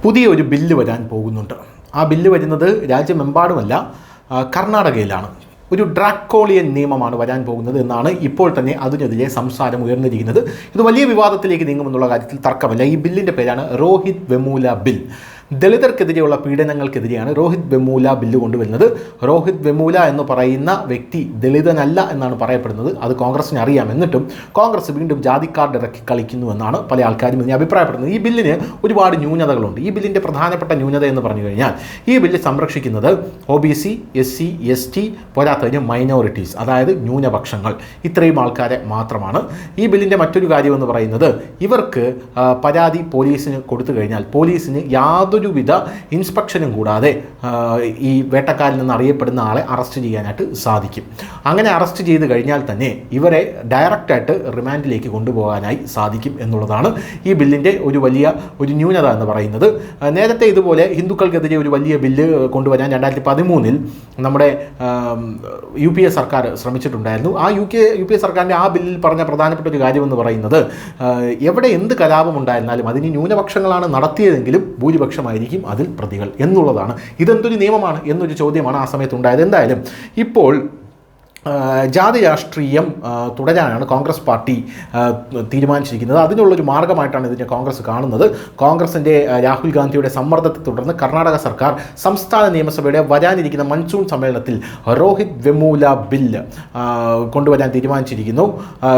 പുതിയൊരു ബില്ല് വരാൻ പോകുന്നുണ്ട്. ആ ബില്ല് വരുന്നത് രാജ്യമെമ്പാടുമല്ല, കർണാടകയിലാണ്. ഒരു ഡ്രാക്കോളിയൻ നിയമമാണ് വരാൻ പോകുന്നത് എന്നാണ് ഇപ്പോൾ തന്നെ അതിനെതിരെ സംസാരം ഉയർന്നിരിക്കുന്നത്. ഇത് വലിയ വിവാദത്തിലേക്ക് നീങ്ങുമെന്നുള്ള കാര്യത്തിൽ തർക്കമില്ല. ഈ ബില്ലിൻ്റെ പേരാണ് രോഹിത് വെമുല ബിൽ. ദളിതർക്കെതിരെയുള്ള പീഡനങ്ങൾക്കെതിരെയാണ് രോഹിത് വെമുല ബില്ല് കൊണ്ടുവരുന്നത്. രോഹിത് വെമുല എന്ന് പറയുന്ന വ്യക്തി ദളിതനല്ല എന്നാണ് പറയപ്പെടുന്നത്. അത് കോൺഗ്രസിന് അറിയാം. എന്നിട്ടും കോൺഗ്രസ് വീണ്ടും ജാതി കാർഡ് ഇറക്കി കളിക്കുന്നു എന്നാണ് പല ആൾക്കാരും ഇതിനെ അഭിപ്രായപ്പെടുന്നത്. ഈ ബില്ലിന് ഒരുപാട് ന്യൂനതകളുണ്ട്. ഈ ബില്ലിൻ്റെ പ്രധാനപ്പെട്ട ന്യൂനത എന്ന് പറഞ്ഞു കഴിഞ്ഞാൽ, ഈ ബില്ല് സംരക്ഷിക്കുന്നത് OBC, SC, ST, പോരാത്തതിന് മൈനോറിറ്റീസ്, അതായത് ന്യൂനപക്ഷങ്ങൾ, ഇത്രയും ആൾക്കാരെ മാത്രമാണ്. ഈ ബില്ലിൻ്റെ മറ്റൊരു കാര്യമെന്ന് പറയുന്നത്, ഇവർക്ക് പരാതി പോലീസിന് കൊടുത്തു കഴിഞ്ഞാൽ പോലീസിന് യാതൊരുവിധ ഇൻസ്പെക്ഷനും കൂടാതെ ഈ വേട്ടക്കാരിൽ നിന്ന് അറിയപ്പെടുന്ന ആളെ അറസ്റ്റ് ചെയ്യാനായിട്ട് സാധിക്കും. അങ്ങനെ അറസ്റ്റ് ചെയ്ത് കഴിഞ്ഞാൽ തന്നെ ഇവരെ ഡയറക്റ്റായിട്ട് റിമാൻഡിലേക്ക് കൊണ്ടുപോകാനായി സാധിക്കും എന്നുള്ളതാണ് ഈ ബില്ലിൻ്റെ ഒരു ന്യൂനത എന്ന് പറയുന്നത്. നേരത്തെ ഇതുപോലെ ഹിന്ദുക്കൾക്കെതിരെ ഒരു വലിയ ബില്ല് കൊണ്ടുവരാൻ 2013 നമ്മുടെ UPA സർക്കാർ ശ്രമിച്ചിട്ടുണ്ടായിരുന്നു. ആ UPA സർക്കാരിൻ്റെ ആ ബില്ലിൽ പറഞ്ഞ പ്രധാനപ്പെട്ട ഒരു കാര്യമെന്ന് പറയുന്നത്, എവിടെ എന്ത് കലാപം ഉണ്ടായിരുന്നാലും അതിന് ന്യൂനപക്ഷങ്ങളാണ് നടത്തിയതെങ്കിലും ഭൂരിപക്ഷമായിരിക്കും അതിൽ പ്രതികൾ എന്നുള്ളതാണ്. ഇതെന്തൊരു നിയമമാണ് എന്നൊരു ചോദ്യമാണ് ആ സമയത്ത് ഉണ്ടായത്. എന്തായാലും ഇപ്പോൾ ജാതി രാഷ്ട്രീയം തുടരാനാണ് കോൺഗ്രസ് പാർട്ടി തീരുമാനിച്ചിരിക്കുന്നത്. അതിനുള്ളൊരു മാർഗ്ഗമായിട്ടാണ് ഇതിനെ കോൺഗ്രസ് കാണുന്നത്. കോൺഗ്രസിൻ്റെ രാഹുൽ ഗാന്ധിയുടെ സമ്മർദ്ദത്തെ തുടർന്ന് കർണാടക സർക്കാർ സംസ്ഥാന നിയമസഭയുടെ വരാനിരിക്കുന്ന മൺസൂൺ സമ്മേളനത്തിൽ രോഹിത് വെമുല ബില്ല് കൊണ്ടുവരാൻ തീരുമാനിച്ചിരിക്കുന്നു.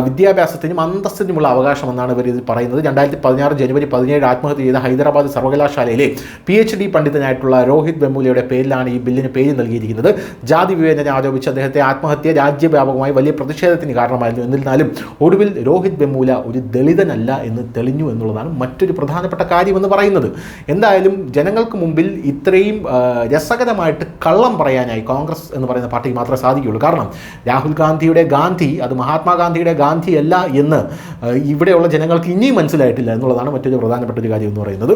വിദ്യാഭ്യാസത്തിനും അന്തസ്സിനുമുള്ള അവകാശമെന്നാണ് ഇവർ ഇത് പറയുന്നത്. 2016 ജനുവരി 17 ആത്മഹത്യ ചെയ്ത ഹൈദരാബാദ് സർവകലാശാലയിലെ PhD പണ്ഡിതനായിട്ടുള്ള രോഹിത് വെമുലയുടെ പേരിലാണ് ഈ ബില്ലിന് പേര് നൽകിയിരിക്കുന്നത്. ജാതി വിവേചനം ആരോപിച്ച് അദ്ദേഹത്തെ ആത്മഹത്യ രാജ്യവ്യാപകമായി വലിയ പ്രതിഷേധത്തിന് കാരണമായിരുന്നു. എന്നിരുന്നാലും ഒടുവിൽ രോഹിത് വെമുല ഒരു ദളിതനല്ല എന്ന് തെളിഞ്ഞു എന്നുള്ളതാണ് മറ്റൊരു പ്രധാനപ്പെട്ട കാര്യമെന്ന് പറയുന്നത്. എന്തായാലും ജനങ്ങൾക്ക് മുമ്പിൽ ഇത്രയും രസകരമായിട്ട് കള്ളം പറയാനായി കോൺഗ്രസ് എന്ന് പറയുന്ന പാർട്ടിക്ക് മാത്രമേ സാധിക്കുകയുള്ളൂ. കാരണം രാഹുൽ ഗാന്ധിയുടെ ഗാന്ധി അത് മഹാത്മാഗാന്ധിയുടെ ഗാന്ധി അല്ല എന്ന് ഇവിടെയുള്ള ജനങ്ങൾക്ക് ഇനിയും മനസ്സിലായിട്ടില്ല എന്നുള്ളതാണ് മറ്റൊരു പ്രധാനപ്പെട്ട ഒരു കാര്യം എന്ന് പറയുന്നത്.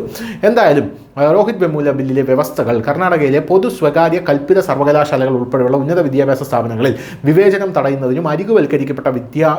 എന്തായാലും രോഹിത് വെമുല ബില്ലിലെ വ്യവസ്ഥകൾ കർണാടകയിലെ പൊതു സ്വകാര്യ കൽപ്പിത സർവകലാശാലകൾ ഉൾപ്പെടെയുള്ള ഉന്നത വിദ്യാഭ്യാസ സ്ഥാപനങ്ങളിൽ വിവേചനം തടയുന്നതിനും അരികുവൽക്കരിക്കപ്പെട്ട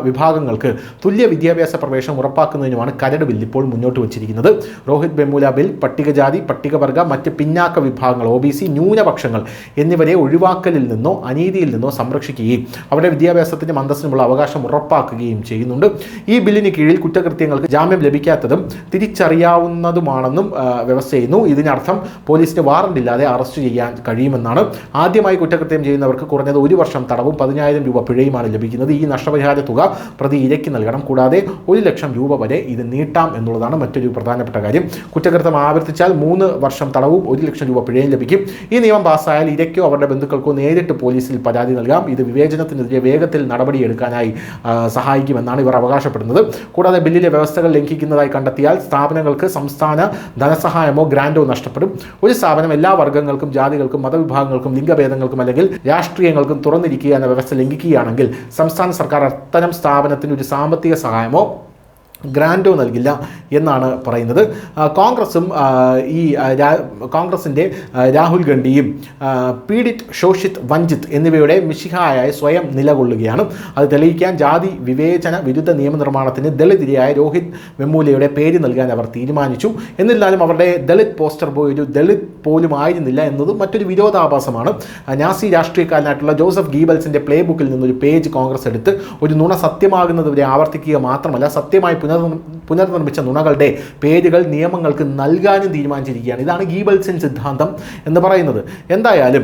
വിഭാഗങ്ങൾക്ക് തുല്യ വിദ്യാഭ്യാസ പ്രവേശനം ഉറപ്പാക്കുന്നതിനുമാണ് കരട് ബിൽ ഇപ്പോൾ മുന്നോട്ട് വച്ചിരിക്കുന്നത്. രോഹിത് വെമുല ബിൽ പട്ടികജാതി, പട്ടികവർഗ, മറ്റ് പിന്നാക്ക വിഭാഗങ്ങൾ, OBC, ന്യൂനപക്ഷങ്ങൾ എന്നിവരെ ഒഴിവാക്കലിൽ നിന്നോ അനീതിയിൽ നിന്നോ സംരക്ഷിക്കുകയും അവരുടെ വിദ്യാഭ്യാസത്തിനും അന്തസ്സിനുമുള്ള അവകാശം ഉറപ്പാക്കുകയും ചെയ്യുന്നുണ്ട്. ഈ ബില്ലിന് കീഴിൽ കുറ്റകൃത്യങ്ങൾക്ക് ജാമ്യം ലഭിക്കാത്തതും തിരിച്ചറിയാവുന്നതുമാണെന്നും വ്യവസ്ഥ ചെയ്യുന്നു. ഇതിനർത്ഥം പോലീസിന് വാറണ്ട് ഇല്ലാതെ അറസ്റ്റ് ചെയ്യാൻ കഴിയുമെന്നാണ്. ആദ്യമായി കുറ്റകൃത്യം ചെയ്യുന്നവർക്ക് കുറഞ്ഞത് 1 വർഷം തടവും 10,000 രൂപ പിഴയുമാണ് ലഭിക്കുന്നത്. ഈ നഷ്ടപരിഹാര തുക പ്രതി ഇരയ്ക്ക് നൽകണം. കൂടാതെ 1 ലക്ഷം രൂപ വരെ ഇത് നീട്ടാം എന്നുള്ളതാണ് മറ്റൊരു പ്രധാനപ്പെട്ട കാര്യം. കുറ്റകൃത്യം ആവർത്തിച്ചാൽ 3 വർഷം തടവും 1 ലക്ഷം രൂപ പിഴയും ലഭിക്കും. ഈ നിയമം പാസ്സായാൽ ഇരയ്ക്കോ അവരുടെ ബന്ധുക്കൾക്കോ നേരിട്ട് പോലീസിൽ പരാതി നൽകാം. ഇത് വിവേചനത്തിനെതിരെ വേഗത്തിൽ നടപടിയെടുക്കാനായി സഹായിക്കുമെന്നാണ് ഇവർ അവകാശപ്പെടുന്നത്. കൂടാതെ ബില്ലിലെ വ്യവസ്ഥകൾ ലംഘിക്കുന്നതായി കണ്ടെത്തിയാൽ സ്ഥാപനങ്ങൾക്ക് സംസ്ഥാന ധനസഹായമോ ഗ്രാൻഡോ നഷ്ടപ്പെടും. ഒരു സ്ഥാപനം എല്ലാ വർഗ്ഗങ്ങൾക്കും, ജാതികൾക്കും, മതവിഭാഗങ്ങൾക്കും, ലിംഗഭേദങ്ങൾക്കും അല്ലെങ്കിൽ രാഷ്ട്രീയങ്ങൾക്കും തുറന്നിരിക്കുക എന്ന വ്യവസ്ഥ ലംഘിക്കുകയാണെങ്കിൽ സംസ്ഥാന സർക്കാർ അത്തരം സ്ഥാപനത്തിന് ഒരു സാമ്പത്തിക സഹായമോ ഗ്രാൻഡോ നൽകില്ല എന്നാണ് പറയുന്നത്. കോൺഗ്രസും കോൺഗ്രസിൻ്റെ രാഹുൽ ഗാന്ധിയും പീഡിറ്റ്, ശോഷിത്, വഞ്ചിത് എന്നിവയുടെ മിശിഹായായി സ്വയം നിലകൊള്ളുകയാണ്. അത് തെളിയിക്കാൻ ജാതി വിവേചന വിരുദ്ധ നിയമനിർമ്മാണത്തിന് ദളിതിരായ രോഹിത് വെമുലയുടെ പേര് നൽകാൻ അവർ തീരുമാനിച്ചു. എന്നിരുന്നാലും അവരുടെ ദളിത് പോസ്റ്റർ ബോയ് ഒരു ദളിത് പോലും ആയിരുന്നില്ല എന്നതും മറ്റൊരു വിരോധാഭാസമാണ്. നാസി രാഷ്ട്രീയക്കാരനായിട്ടുള്ള ജോസഫ് ഗീബൽസിൻ്റെ പ്ലേ ബുക്കിൽ നിന്നൊരു പേജ് കോൺഗ്രസ് എടുത്ത് ഒരു നുണ സത്യമാകുന്നതുവരെ ആവർത്തിക്കുക മാത്രമല്ല, സത്യമായി പുനർനിർമ്മിച്ച നുണകളുടെ പേരുകൾ നിയമങ്ങൾക്ക് നൽകാനും തീരുമാനിച്ചിരിക്കുകയാണ്. ഇതാണ് ഗീബൽസൻ സിദ്ധാന്തം എന്ന് പറയുന്നത്. എന്തായാലും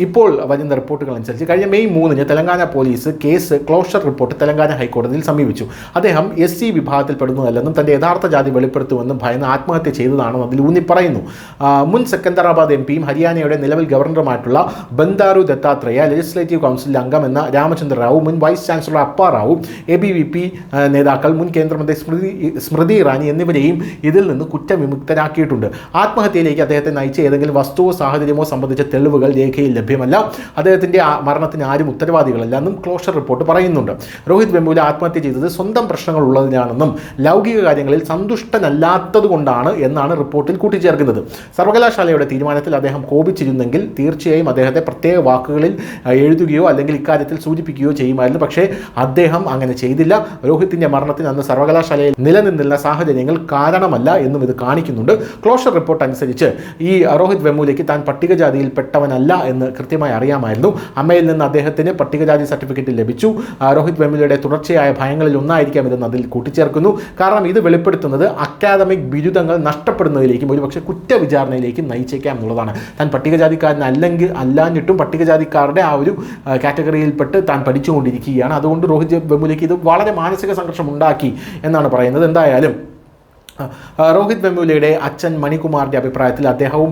ഇപ്പോൾ വരുന്ന റിപ്പോർട്ടുകൾ അനുസരിച്ച് കഴിഞ്ഞ May 3 Telangana police case closure report Telangana ഹൈക്കോടതിയിൽ സമീപിച്ചു. അദ്ദേഹം SC വിഭാഗത്തിൽപ്പെടുന്നതല്ലെന്നും തൻ്റെ യഥാർത്ഥ ജാതി വെളിപ്പെടുത്തുമെന്നും ഭയന്ന് ആത്മഹത്യ ചെയ്തതാണെന്ന് അതിൽ ഊന്നി പറയുന്നു. മുൻ സെക്കന്ദരാബാദ് MPയും ഹരിയാനയുടെ നിലവിൽ ഗവർണറുമായിട്ടുള്ള ബന്ദാരു ദത്താത്രേയ, ലെജിസ്ലേറ്റീവ് കൗൺസിൽ അംഗം എന്ന രാമചന്ദ്ര റാവു, മുൻ വൈസ് ചാൻസലർ അപ്പ റാവു, ABVP നേതാക്കൾ, മുൻ കേന്ദ്രമന്ത്രി സ്മൃതി ഇറാനി എന്നിവരെയും ഇതിൽ നിന്ന് കുറ്റവിമുക്തരാക്കിയിട്ടുണ്ട്. ആത്മഹത്യയിലേക്ക് അദ്ദേഹത്തെ നയിച്ച ഏതെങ്കിലും വസ്തുവോ സാഹചര്യമോ സംബന്ധിച്ച തെളിവുകൾ രേഖയിൽ ലഭ്യമല്ല. അദ്ദേഹത്തിൻ്റെ മരണത്തിന് ആരും ഉത്തരവാദികളല്ല എന്നും ക്ലോഷർ റിപ്പോർട്ട് പറയുന്നുണ്ട്. രോഹിത് വെമുല ആത്മഹത്യ ചെയ്തത് സ്വന്തം പ്രശ്നങ്ങൾ ഉള്ളതിനാണെന്നും ലൗകിക കാര്യങ്ങളിൽ സന്തുഷ്ടനല്ലാത്തതുകൊണ്ടാണ് എന്നാണ് റിപ്പോർട്ടിൽ കൂട്ടിച്ചേർക്കുന്നത്. സർവകലാശാലയുടെ തീരുമാനത്തിൽ അദ്ദേഹം കോപിച്ചിരുന്നെങ്കിൽ തീർച്ചയായും അദ്ദേഹത്തെ പ്രത്യേക വാക്കുകളിൽ എഴുതുകയോ അല്ലെങ്കിൽ ഇക്കാര്യത്തിൽ സൂചിപ്പിക്കുകയോ ചെയ്യുമായിരുന്നു. പക്ഷേ അദ്ദേഹം അങ്ങനെ ചെയ്തില്ല. രോഹിത്തിൻ്റെ മരണത്തിന് നിയമനത്തിന് അന്ന് സർവകലാശാലയിൽ നിലനിന്നിരുന്ന സാഹചര്യങ്ങൾ കാരണമല്ല എന്നും ഇത് കാണിക്കുന്നുണ്ട്. ക്ലോഷർ റിപ്പോർട്ട് അനുസരിച്ച് ഈ രോഹിത് വെമുലയ്ക്ക് താൻ പട്ടികജാതിയിൽപ്പെട്ടവനല്ല എന്ന് കൃത്യമായി അറിയാമായിരുന്നു. അമ്മയിൽ നിന്ന് അദ്ദേഹത്തിന് പട്ടികജാതി സർട്ടിഫിക്കറ്റ് ലഭിച്ചു. രോഹിത് വെമുലയുടെ തുടർച്ചയായ ഭയങ്ങളിൽ ഒന്നായിരിക്കാം ഇതെന്ന് അതിൽ കൂട്ടിച്ചേർക്കുന്നു. കാരണം ഇത് വെളിപ്പെടുത്തുന്നത് അക്കാദമിക് ബിരുദങ്ങൾ നഷ്ടപ്പെടുന്നതിലേക്കും ഒരുപക്ഷെ കുറ്റവിചാരണയിലേക്കും നയിച്ചേക്കാം എന്നുള്ളതാണ്. താൻ അല്ലാഞ്ഞിട്ടും പട്ടികജാതിക്കാരുടെ ആ ഒരു കാറ്റഗറിയിൽപ്പെട്ട് താൻ പഠിച്ചുകൊണ്ടിരിക്കുകയാണ്. അതുകൊണ്ട് രോഹിത് വെമുലയ്ക്ക് ഇത് വളരെ മാനസിക സംഘർഷം ഉണ്ടാക്കി എന്നാണ് പറയുന്നത്. എന്തായാലും രോഹിത് വെമുലയുടെ അച്ഛൻ മണികുമാറിൻ്റെ അഭിപ്രായത്തിൽ അദ്ദേഹവും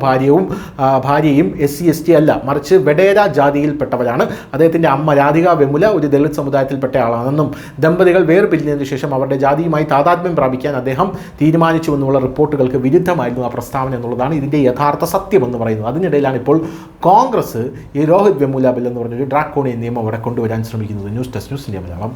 ഭാര്യയും SC/ST അല്ല, മറിച്ച് വെഡേര ജാതിയിൽപ്പെട്ടവരാണ്. അദ്ദേഹത്തിൻ്റെ അമ്മ രാധിക വെമുല ഒരു ദളിത് സമുദായത്തിൽപ്പെട്ട ആളാണെന്നും ദമ്പതികൾ വേർപിരിഞ്ഞതിനു ശേഷം അവരുടെ ജാതിയുമായി താതാത്മ്യം പ്രാപിക്കാൻ അദ്ദേഹം തീരുമാനിച്ചുവെന്നുള്ള റിപ്പോർട്ടുകൾക്ക് വിരുദ്ധമായിരുന്നു ആ പ്രസ്താവന എന്നുള്ളതാണ് ഇതിൻ്റെ യഥാർത്ഥ സത്യമെന്ന് പറയുന്നത്. അതിനിടയിലാണ് ഇപ്പോൾ കോൺഗ്രസ് ഈ രോഹിത് വെമുല ബിൽ എന്ന് പറഞ്ഞൊരു ഡ്രാക്കോണിയൻ നിയമം അവിടെ കൊണ്ടുവരാൻ ശ്രമിക്കുന്നത്. News desk, news India Malayalam.